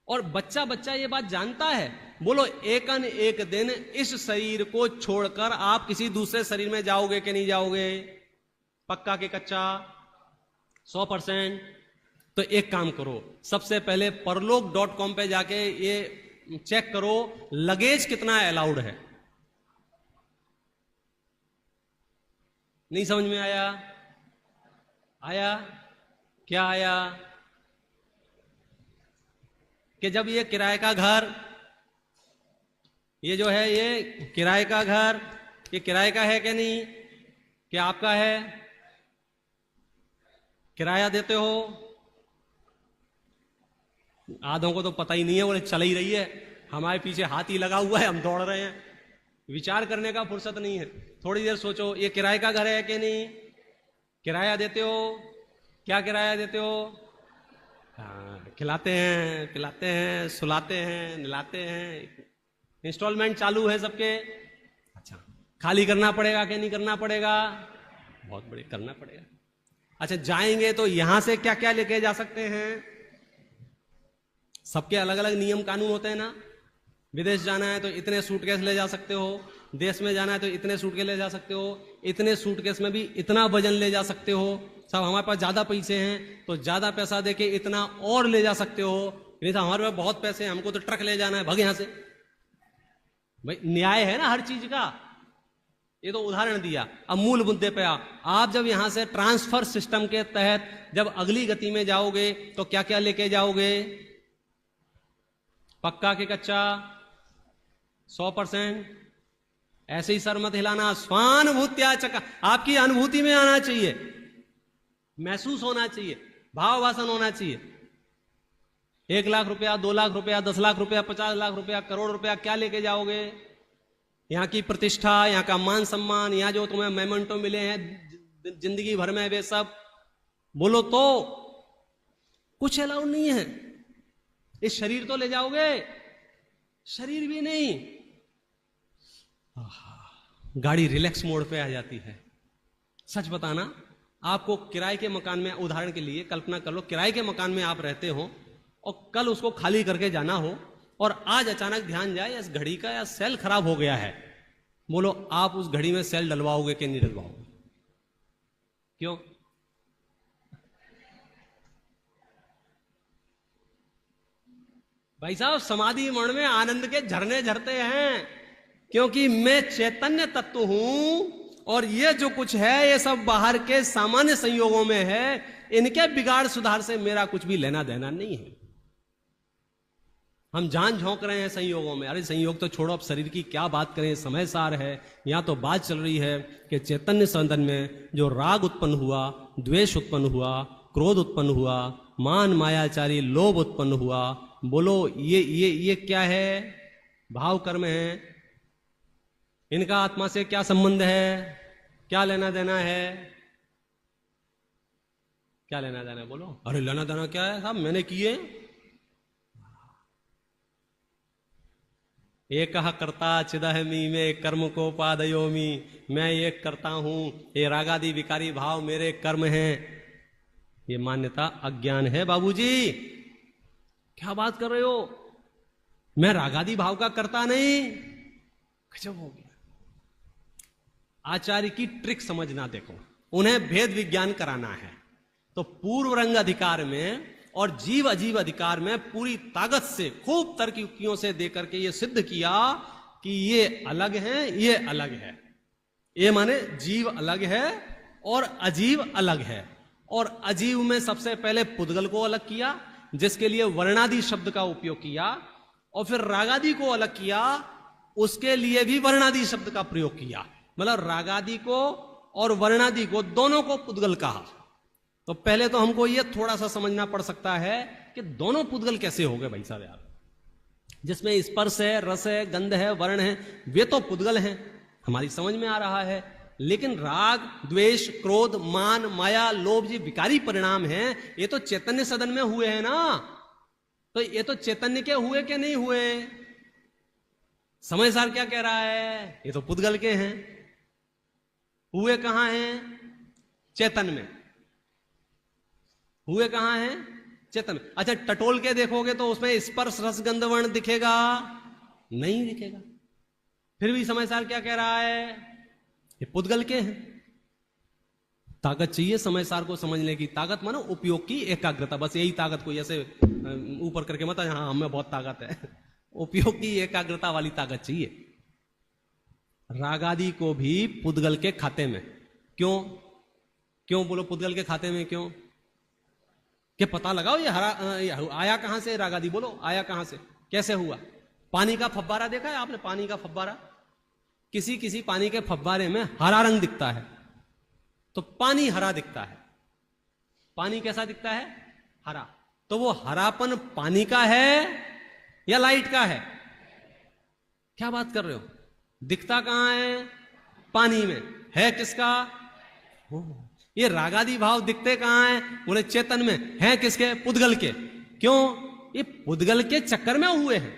A: और बच्चा बच्चा ये बात जानता है। बोलो एकन एक दिन इस शरीर को छोड़कर आप किसी दूसरे शरीर में जाओगे कि नहीं जाओगे? पक्का के कच्चा? 100%। तो एक काम करो, सबसे पहले परलोक.com पे जाके ये चेक करो लगेज कितना अलाउड है। नहीं समझ में आया? आया? क्या आया? कि जब ये किराए का घर, ये जो है ये किराए का घर, ये किराए का है कि नहीं, कि आपका है? किराया देते हो? आधों को तो पता ही नहीं है, बोले चल ही रही है, हमारे पीछे हाथ ही लगा हुआ है, हम दौड़ रहे हैं। विचार करने का फुर्सत नहीं है। थोड़ी देर सोचो, ये किराए का घर है कि नहीं? किराया देते हो? क्या किराया देते हो? हाँ, खिलाते हैं, पिलाते हैं, सुलाते हैं, नहलाते हैं, इंस्टॉलमेंट चालू है सबके। अच्छा, खाली करना पड़ेगा कि नहीं करना पड़ेगा? बहुत बड़े करना पड़ेगा। अच्छा, जाएंगे तो यहां से क्या क्या लेके जा सकते हैं? सबके अलग अलग नियम कानून होते हैं ना। विदेश जाना है तो इतने सूटकेस ले जा सकते हो, देश में जाना है तो इतने सूटकेस ले जा सकते हो, इतने सूटकेस में भी इतना वजन ले जा सकते हो। सब हमारे पास ज्यादा पैसे हैं तो ज्यादा पैसा देके इतना और ले जा सकते हो, नहीं तो हमारे पास बहुत पैसे हैं, हमको तो ट्रक ले जाना है, भग यहां से। भाई न्याय है ना हर चीज का। ये तो उदाहरण दिया। अब मूल मुद्दे पे आप जब यहां से ट्रांसफर सिस्टम के तहत जब अगली गति में जाओगे तो क्या क्या लेके जाओगे? पक्का कि कच्चा? 100%? ऐसे ही सर मत हिलाना। स्वानुभूत्या चका, आपकी अनुभूति में आना चाहिए, महसूस होना चाहिए, भाव वासन होना चाहिए। 1 लाख रुपया, 2 लाख रुपया, 10 लाख रुपया, 50 लाख रुपया, करोड़ रुपया क्या लेके जाओगे? यहां की प्रतिष्ठा, यहां का मान सम्मान, यहां जो तुम्हें मेमेंटो मिले हैं जिंदगी भर में, वे सब बोलो तो कुछ अलाउड नहीं है। इस शरीर तो ले जाओगे? शरीर भी नहीं। गाड़ी रिलैक्स मोड पे आ जाती है। सच बताना, आपको किराए के मकान में, उदाहरण के लिए कल्पना कर लो, किराए के मकान में आप रहते हो और कल उसको खाली करके जाना हो और आज अचानक ध्यान जाए इस घड़ी का या सेल खराब हो गया है, बोलो आप उस घड़ी में सेल डलवाओगे कि नहीं डलवाओगे? क्यों? भाई साहब, समाधि मण में आनंद के झरने झरते हैं, क्योंकि मैं चैतन्य तत्व हूं और ये जो कुछ है ये सब बाहर के सामान्य संयोगों में है। इनके बिगाड़ सुधार से मेरा कुछ भी लेना देना नहीं है। हम जान झोंक रहे हैं संयोगों में। अरे संयोग तो छोड़ो, अब शरीर की क्या बात करें, समय सार है। यहां तो बात चल रही है कि चैतन्य सदन में जो राग उत्पन्न हुआ, द्वेष उत्पन्न हुआ, क्रोध उत्पन्न हुआ, मान मायाचारी लोभ उत्पन्न हुआ, बोलो ये क्या है? भाव कर्म है। इनका आत्मा से क्या संबंध है? क्या लेना देना है? क्या लेना देना है? बोलो। अरे लेना देना क्या है साहब, मैंने किए। एक करता चिदहमी में कर्म को पादयोमी, मैं एक करता हूं, ये रागादि विकारी भाव मेरे कर्म हैं। ये मान्यता अज्ञान है बाबूजी। क्या बात कर रहे हो? मैं रागादि भाव का करता नहीं। गजब हो गया। आचार्य की ट्रिक समझना, देखो, उन्हें भेद विज्ञान कराना है तो पूर्व रंग अधिकार में और जीव अजीव अधिकार में पूरी ताकत से खूब तर्क युक्तियों से देकर के ये सिद्ध किया कि ये अलग है, ये अलग है। ये माने जीव अलग है और अजीव अलग है। और अजीव में सबसे पहले पुद्गल को अलग किया, जिसके लिए वर्णादि शब्द का उपयोग किया, और फिर रागादि को अलग किया, उसके लिए भी वर्णादि शब्द का प्रयोग किया। मतलब रागादि को और वर्णादि को दोनों को पुद्गल कहा। तो पहले तो हमको यह थोड़ा सा समझना पड़ सकता है कि दोनों पुद्गल कैसे हो गए भाई साहब यार। जिसमें स्पर्श है, रस है, गंध है, वर्ण है, वे तो पुद्गल हैं, हमारी समझ में आ रहा है। लेकिन राग, द्वेष, क्रोध, मान, माया, लोभ जी विकारी परिणाम हैं, ये तो चैतन्य सदन में हुए हैं ना। तो ये तो चैतन्य के हुए कि नहीं हुए? समय सार क्या कह रहा है? ये तो पुद्गल के हैं। हुए कहां हैं? चेतन में। हुए कहां हैं? चेतन। अच्छा, टटोल के देखोगे तो उसमें स्पर्श रस गंध वर्ण दिखेगा? नहीं दिखेगा। फिर भी समय सार क्या कह रहा है? ये पुद्गल के हैं। ताकत चाहिए समय सार को समझने की। ताकत मानो उपयोग की एकाग्रता, बस यही ताकत। कोई ऐसे ऊपर करके मत हाँ हमें बहुत ताकत है। उपयोग की एकाग्रता वाली ताकत चाहिए। रागादि को भी पुद्गल के खाते में। क्यों? क्यों बोलो पुद्गल के खाते में क्यों? कि पता लगाओ ये आया कहां से, रागादी बोलो आया कहां से, कैसे हुआ। पानी का फव्वारा देखा है आपने? पानी का फव्वारा, किसी किसी पानी के फव्वारे में हरा रंग दिखता है, तो पानी हरा दिखता है। पानी कैसा दिखता है? हरा। तो वो हरापन पानी का है या लाइट का है? क्या बात कर रहे हो? दिखता कहां है? पानी में। है किसका? ये रागादि भाव दिखते कहां है? बोले चेतन में। है किसके? पुद्गल के। क्यों? ये पुद्गल के चक्कर में हुए हैं।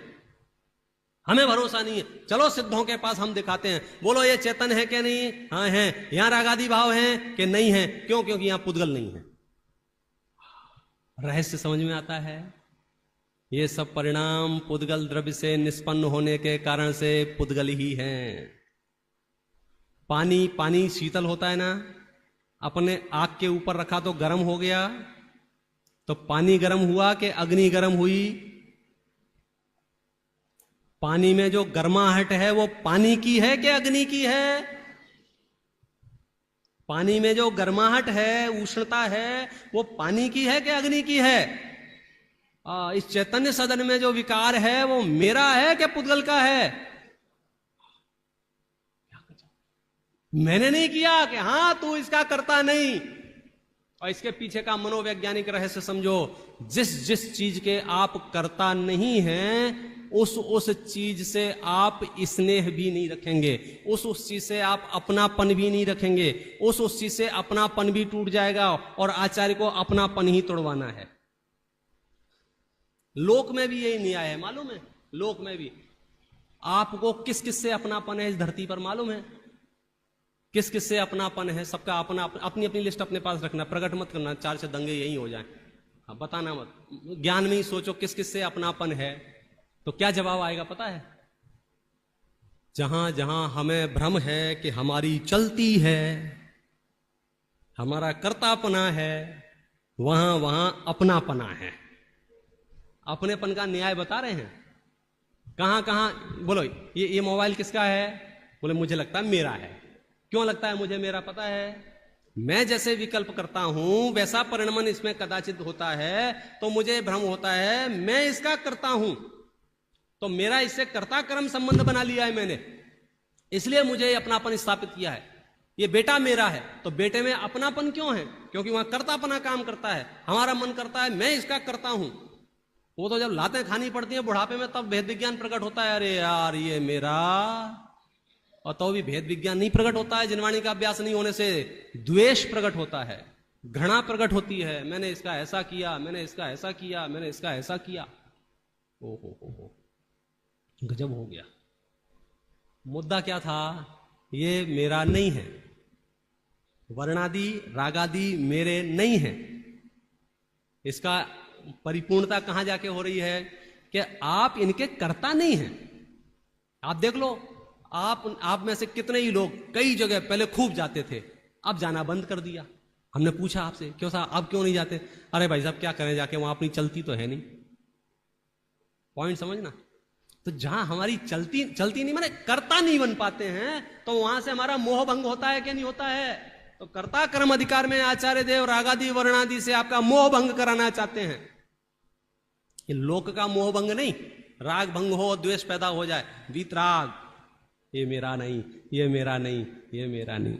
A: हमें भरोसा नहीं है, चलो सिद्धों के पास हम दिखाते हैं, बोलो ये चेतन है कि नहीं? हाँ है। यहां रागादि भाव है कि नहीं है? क्यों? क्योंकि यहां पुद्गल नहीं है। रहस्य समझ में आता है? ये सब परिणाम पुद्गल द्रव्य से निष्पन्न होने के कारण से पुद्गल ही हैं। पानी शीतल होता है ना, अपने आग के ऊपर रखा तो गर्म हो गया, तो पानी गर्म हुआ कि अग्नि गर्म हुई? पानी में जो गर्माहट है वो पानी की है कि अग्नि की है? पानी में जो गर्माहट है, उष्णता है, वो पानी की है कि अग्नि की है? इस चैतन्य सदन में जो विकार है वो मेरा है कि पुद्गल का है? मैंने नहीं किया कि हाँ तू इसका करता नहीं। और इसके पीछे का मनोवैज्ञानिक रहस्य समझो। जिस जिस चीज के आप करता नहीं हैं, उस चीज से आप स्नेह भी नहीं रखेंगे, उस चीज से आप अपनापन भी नहीं रखेंगे, उस चीज से अपनापन भी टूट जाएगा और आचार्य को अपनापन ही तोड़वाना है। लोक में भी यही न्याय है, मालूम है? लोक में भी आपको किस किस से अपनापन है इस धरती पर मालूम है? किस किस से अपनापन है? सबका अपना अपनी अपनी लिस्ट अपने पास रखना, प्रकट मत करना, चार से दंगे यही हो जाए। हाँ, बताना मत, ज्ञान में ही सोचो किस किस से अपनापन है। तो क्या जवाब आएगा पता है? जहां जहां हमें भ्रम है कि हमारी चलती है, हमारा कर्तापना है, वहां वहां अपनापना है। अपनेपन का न्याय बता रहे हैं। कहां कहां बोलो, ये मोबाइल किसका है? बोले मुझे लगता है मेरा है। क्यों लगता है मुझे मेरा? पता है, मैं जैसे विकल्प करता हूं वैसा परिणमन इसमें कदाचित होता है, तो मुझे भ्रम होता है मैं इसका करता हूं, तो मेरा इससे कर्ता कर्म संबंध बना लिया है मैंने, इसलिए मुझे अपनापन स्थापित किया है। ये बेटा मेरा है, तो बेटे में अपनापन क्यों है? क्योंकि वहां कर्तापना काम करता है। हमारा मन करता है मैं इसका करता हूं। वो तो जब लातें खानी पड़ती हैं बुढ़ापे में, तब भेद विज्ञान प्रकट होता है, अरे यार ये मेरा। और तो भी भेद विज्ञान नहीं प्रकट होता है, जिनवाणी का अभ्यास नहीं होने से द्वेष प्रकट होता है, घृणा प्रकट होती है। मैंने इसका ऐसा किया, मैंने इसका ऐसा किया, मैंने इसका ऐसा किया। ओ हो गजब हो गया। मुद्दा क्या था? ये मेरा नहीं है, वर्णादि रागादि मेरे नहीं है। इसका परिपूर्णता कहां जाके हो रही है कि आप इनके कर्ता नहीं हैं। आप देख लो, आप में से कितने ही लोग कई जगह पहले खूब जाते थे, अब जाना बंद कर दिया। हमने पूछा आपसे, क्यों साहब आप क्यों नहीं जाते? अरे भाई साहब क्या करें जाके, वहां अपनी चलती तो है नहीं। पॉइंट समझना। तो जहां हमारी चलती नहीं, माने कर्ता नहीं बन पाते हैं, तो वहां से हमारा मोह भंग होता है कि नहीं होता है? तो कर्ता कर्म अधिकार में आचार्य देव रागादि वर्णादि से आपका मोह भंग कराना चाहते हैं। ये लोक का मोह भंग नहीं, राग भंग हो, द्वेष पैदा हो जाए, वीतराग, ये मेरा नहीं, ये मेरा नहीं, ये मेरा नहीं।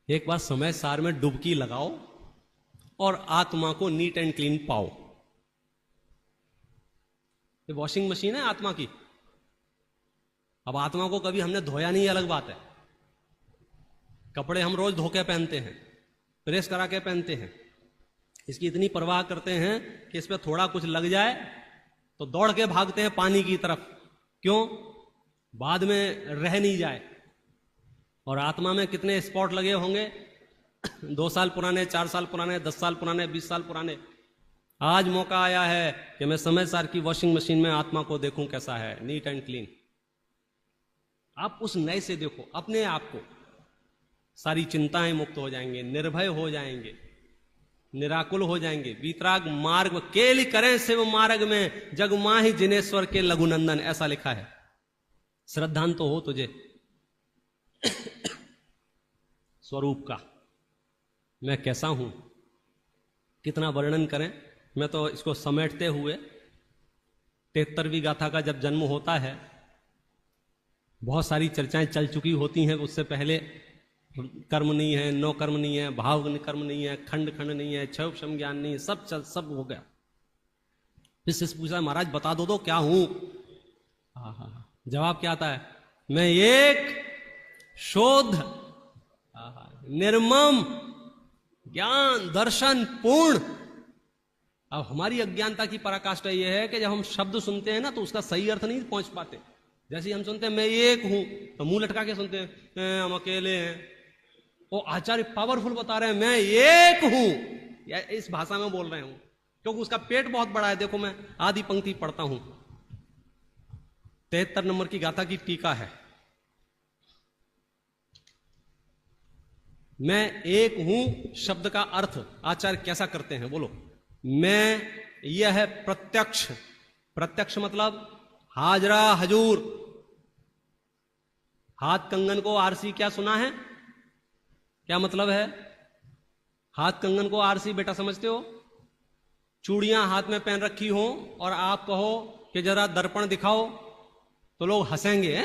A: एक बार समय सार में डुबकी लगाओ और आत्मा को नीट एंड क्लीन पाओ। ये वॉशिंग मशीन है आत्मा की। अब आत्मा को कभी हमने धोया नहीं, अलग बात है। कपड़े हम रोज धो के पहनते हैं, प्रेस करा के पहनते हैं। इसकी इतनी परवाह करते हैं कि इस पर थोड़ा कुछ लग जाए तो दौड़ के भागते हैं पानी की तरफ। क्यों? बाद में रह नहीं जाए। और आत्मा में कितने स्पॉट लगे होंगे 2 साल पुराने, 4 साल पुराने, 10 साल पुराने, 20 साल पुराने। आज मौका आया है कि मैं समय सार की वॉशिंग मशीन में आत्मा को देखूं कैसा है, नीट एंड क्लीन। आप उस नए से देखो अपने आप को, सारी चिंताएं मुक्त हो जाएंगे, निर्भय हो जाएंगे, निराकुल हो जाएंगे। वीतराग मार्ग केली करें शिव मार्ग में, जग माहि जिनेश्वर के लघुनंदन, ऐसा लिखा है। श्रद्धान तो हो तुझे स्वरूप का, मैं कैसा हूं, कितना वर्णन करें। मैं तो इसको समेटते हुए 73वीं गाथा का जब जन्म होता है, बहुत सारी चर्चाएं चल चुकी होती हैं। उससे पहले कर्म नहीं है, नो कर्म नहीं है, भाव कर्म नहीं है, खंड खंड नहीं है, क्षय क्षम ज्ञान नहीं है, सब हो गया। फिर से पूछा महाराज बता दो तो क्या हूं। जवाब क्या आता है? मैं एक शोध निर्मम ज्ञान दर्शन पूर्ण। अब हमारी अज्ञानता की पराकाष्ठा यह है कि जब हम शब्द सुनते हैं ना तो उसका सही अर्थ नहीं पहुंच पाते। जैसे हम सुनते हैं मैं एक हूं तो मुंह लटका के सुनते हैं हम अकेले हैं। वो आचार्य पावरफुल बता रहे हैं मैं एक हूं, या इस भाषा में बोल रहे हूं क्योंकि उसका पेट बहुत बड़ा है। देखो मैं आधी पंक्ति पढ़ता हूं, 73 नंबर की गाथा की टीका है। मैं एक हूं शब्द का अर्थ आचार्य कैसा करते हैं बोलो। मैं यह है प्रत्यक्ष। प्रत्यक्ष मतलब हाजरा हजूर। हाथ कंगन को आरसी क्या सुना है? क्या मतलब है? हाथ कंगन को आरसी बेटा समझते हो? चूड़ियां हाथ में पहन रखी हो और आप कहो कि जरा दर्पण दिखाओ तो लोग हंसेंगे।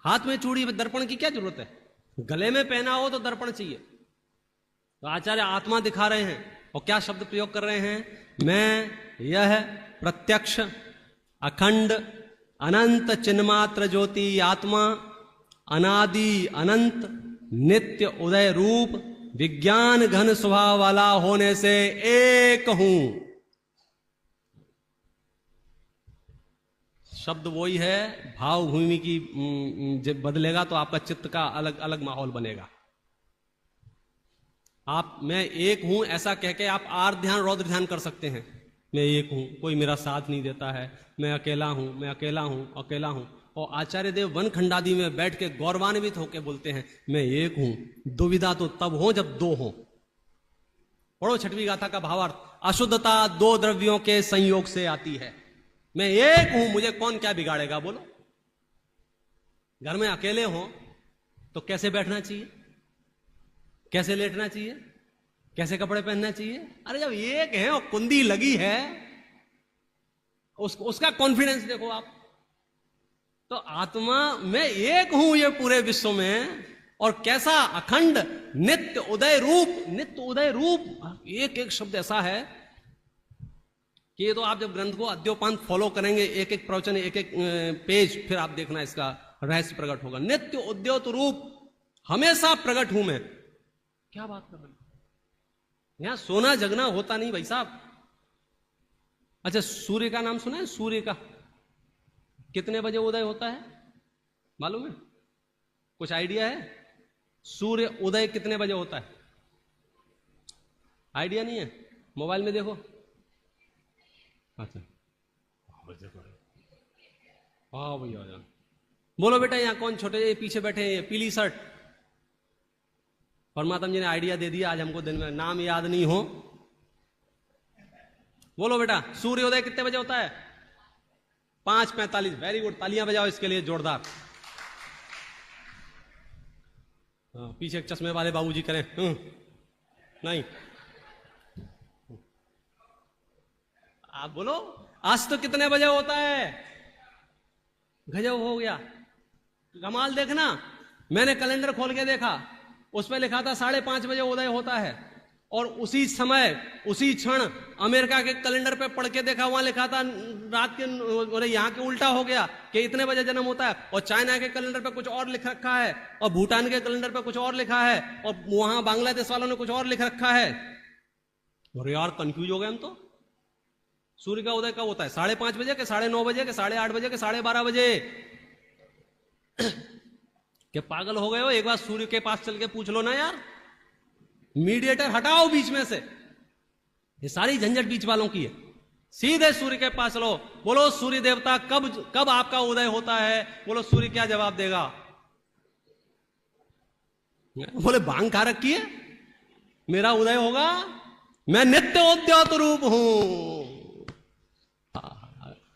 A: हाथ में चूड़ी दर्पण की क्या जरूरत है? गले में पहना हो तो दर्पण चाहिए। तो आचार्य आत्मा दिखा रहे हैं और क्या शब्द प्रयोग कर रहे हैं? मैं यह प्रत्यक्ष अखंड अनंत चिन्मात्र ज्योति आत्मा अनादि अनंत नित्य उदय रूप विज्ञान घन स्वभाव वाला होने से एक हूं। शब्द वही है, भाव भूमि की जब बदलेगा तो आपका चित्त का अलग अलग माहौल बनेगा। आप मैं एक हूं ऐसा कह के आप आर्द्र ध्यान रौद्र ध्यान कर सकते हैं। मैं एक हूं, कोई मेरा साथ नहीं देता है, मैं अकेला हूं, मैं अकेला हूं, अकेला हूं। और आचार्य देव वन खंडादि में बैठ के गौरवान्वित होकर बोलते हैं मैं एक हूं। दुविधा तो तब हो जब दो हो। पढ़ो 6वीं गाथा का भावार्थ। अशुद्धता दो द्रव्यों के संयोग से आती है। मैं एक हूं, मुझे कौन क्या बिगाड़ेगा बोलो। घर में अकेले हो तो कैसे बैठना चाहिए, कैसे लेटना चाहिए, कैसे कपड़े पहनना चाहिए? अरे जब एक है और कुंडी लगी है उसका कॉन्फिडेंस देखो आप। तो आत्मा मैं एक हूं ये पूरे विश्व में, और कैसा अखंड नित्य उदय रूप। नित्य उदय रूप एक एक शब्द ऐसा है कि ये तो आप जब ग्रंथ को अद्योपांत फॉलो करेंगे, एक एक प्रवचन एक एक पेज, फिर आप देखना इसका रहस्य प्रकट होगा। नित्य उद्योत रूप हमेशा प्रकट हूं मैं। क्या बात कर रहे हैं? यहां सोना जगना होता नहीं भाई साहब। अच्छा सूर्य का नाम सुना है? सूर्य का कितने बजे उदय होता है मालूम है? कुछ आइडिया है? सूर्य उदय कितने बजे होता है? आइडिया नहीं है? मोबाइल में देखो। अच्छा हाँ भैया बोलो बेटा, यहां कौन छोटे पीछे बैठे हैं, पीली शर्ट? परमात्मा जी ने आइडिया दे दिया आज हमको, दिन में नाम याद नहीं हो। बोलो बेटा सूर्योदय कितने बजे होता है? 5:45। वेरी गुड, तालियां बजाओ इसके लिए जोरदार। पीछे एक चश्मे वाले बाबूजी करें। नहीं आप बोलो आज तो कितने बजे होता है? गजब हो गया। कमाल देखना, मैंने कैलेंडर खोल के देखा, उसमें लिखा था 5:30 बजे उदय होता है, और उसी समय उसी क्षण अमेरिका के कैलेंडर पे पढ़ के देखा, वहां लिखा था रात के, यहां के उल्टा हो गया कि इतने बजे जन्म होता है, और चाइना के कैलेंडर पे कुछ और लिख रखा है, और भूटान के कैलेंडर पे कुछ और लिखा है, और वहां बांग्लादेश वालों ने कुछ और लिख रखा है। और यार कंफ्यूज हो गए हम तो। सूर्य का उदय कब होता है? 5:30 बजे के 9:30 बजे के 8:30 बजे के 12:30 बजे? क्या पागल हो गए हो? एक बार सूर्य के पास चल के पूछ लो ना यार। मीडिएटर हटाओ बीच में से, ये सारी झंझट बीच वालों की है। सीधे सूर्य के पास चलो, बोलो सूर्य देवता कब आपका उदय होता है? बोलो सूर्य क्या जवाब देगा? बोले भांग खा रखी है, मेरा उदय होगा, मैं नित्य उद्योत रूप हूं।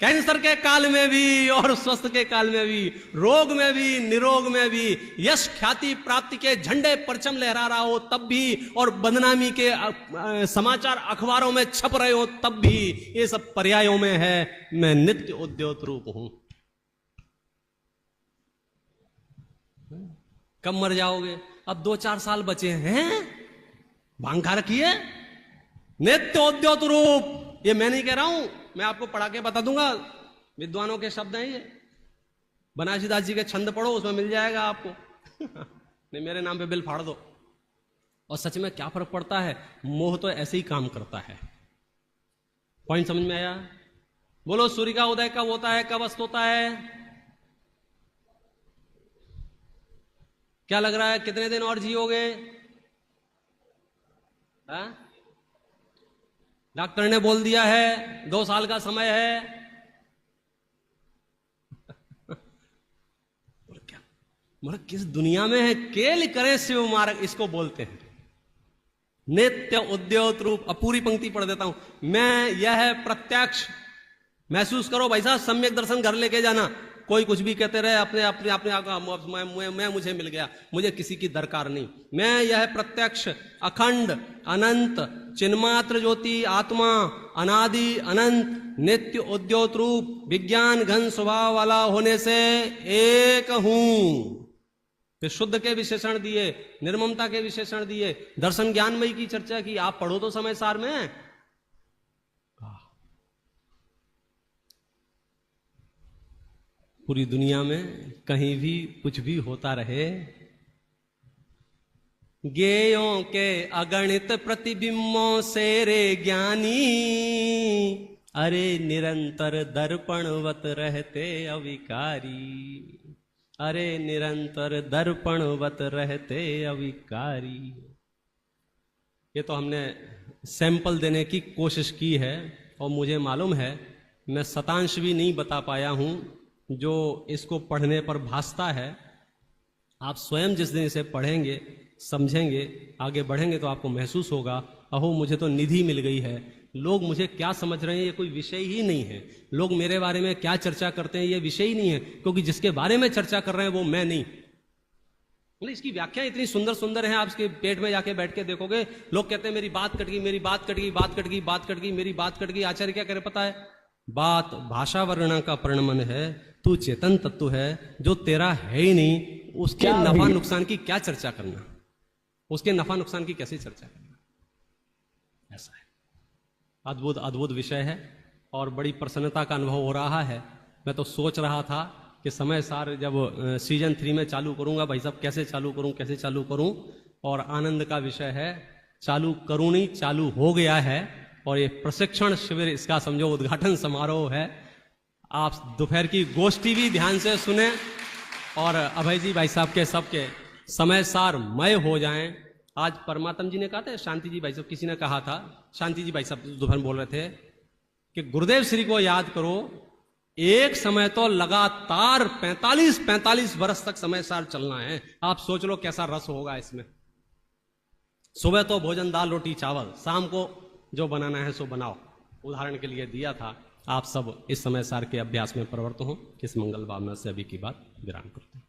A: कैंसर के काल में भी और स्वस्थ के काल में भी, रोग में भी निरोग में भी, यश ख्याति प्राप्ति के झंडे परचम लहरा रहा हो तब भी, और बदनामी के समाचार अखबारों में छप रहे हो तब भी, ये सब पर्यायों में है। मैं नित्य उद्योत रूप हूं। कब मर जाओगे? अब 2-4 साल बचे हैं। भांग खा रखी है। नित्य उद्योत रूप, ये मैं नहीं कह रहा हूं, मैं आपको पढ़ा के बता दूंगा, विद्वानों के शब्द हैं ये। बनारसीदास जी के छंद पढ़ो, उसमें मिल जाएगा आपको। नहीं, मेरे नाम पे बिल फाड़ दो। और सच में क्या फर्क पड़ता है? मोह तो ऐसे ही काम करता है। पॉइंट समझ में आया? बोलो, सूर्य का उदय कब होता है, कब अस्त होता है? क्या लग रहा है, कितने दिन और जियोगे? डॉक्टर ने बोल दिया है 2 साल का समय है। और क्या मतलब किस दुनिया में है? केल करे शिव मार्ग, इसको बोलते हैं नित्य उद्योत रूप। अब पूरी पंक्ति पढ़ देता हूं। मैं यह प्रत्यक्ष, महसूस करो भाई साहब, सम्यक दर्शन घर लेके जाना। कोई कुछ भी कहते रहे, अपने अपने अपने आप मैं मुझे मिल गया, मुझे किसी की दरकार नहीं। मैं यह प्रत्यक्ष अखंड अनंत चिन्मात्र ज्योति आत्मा, अनादि अनंत नित्य उद्योत रूप विज्ञान घन स्वभाव वाला होने से एक हूं। फिर शुद्ध के विशेषण दिए, निर्ममता के विशेषण दिए, दर्शन ज्ञानमयी की चर्चा की। आप पढ़ो तो समय सार में। पूरी दुनिया में कहीं भी कुछ भी होता रहे, ज्ञेयों के अगणित प्रतिबिंबों से रे ज्ञानी, अरे निरंतर दर्पणवत रहते अविकारी, अरे निरंतर दर्पणवत रहते अविकारी। ये तो हमने सैंपल देने की कोशिश की है, और मुझे मालूम है मैं शतांश भी नहीं बता पाया हूं जो इसको पढ़ने पर भासता है। आप स्वयं जिस दिन इसे पढ़ेंगे, समझेंगे, आगे बढ़ेंगे तो आपको महसूस होगा, अहो मुझे तो निधि मिल गई है। लोग मुझे क्या समझ रहे हैं ये कोई विषय ही नहीं है। लोग मेरे बारे में क्या चर्चा करते हैं ये विषय ही नहीं है, क्योंकि जिसके बारे में चर्चा कर रहे हैं वो मैं नहीं। मतलब इसकी व्याख्या इतनी सुंदर सुंदर है, आप इसके पेट में जाके बैठ के देखोगे, लोग कहते हैं मेरी बात कट गई, मेरी बात कट गई, बात कट गई, बात कट गई, मेरी बात कट गई। आचार्य क्या करे पता है? बात भाषा वर्णा का प्रणमन है, तू चेतन तत्व है, जो तेरा है ही नहीं, उसके नफा नुकसान की क्या चर्चा करना, उसके नफा नुकसान की कैसी चर्चा करना। ऐसा है, अद्भुत अद्भुत विषय है और बड़ी प्रसन्नता का अनुभव हो रहा है। मैं तो सोच रहा था कि समय सार जब सीजन 3 में चालू करूंगा, भाई साहब कैसे चालू करूं, कैसे चालू करूं। और आनंद का विषय है, चालू करूं नहीं, चालू हो गया है। और ये प्रशिक्षण शिविर, इसका समझो उद्घाटन समारोह है। आप दोपहर की गोष्ठी भी ध्यान से सुने और अभय जी भाई साहब के सबके समय सार मय हो जाएं। आज परमात्मा जी ने कहा था, शांति जी भाई साहब किसी ने कहा था, शांति जी भाई साहब दोपहर बोल रहे थे कि गुरुदेव श्री को याद करो, एक समय तो लगातार 45 वर्ष तक समय सार चलना है। आप सोच लो कैसा रस होगा इसमें। सुबह तो भोजन दाल रोटी चावल, शाम को जो बनाना है सो बनाओ, उदाहरण के लिए दिया था। आप सब इस समय सार के अभ्यास में प्रवृत्त हो। इस मंगल भावना से अभी की बात विराम करते हैं।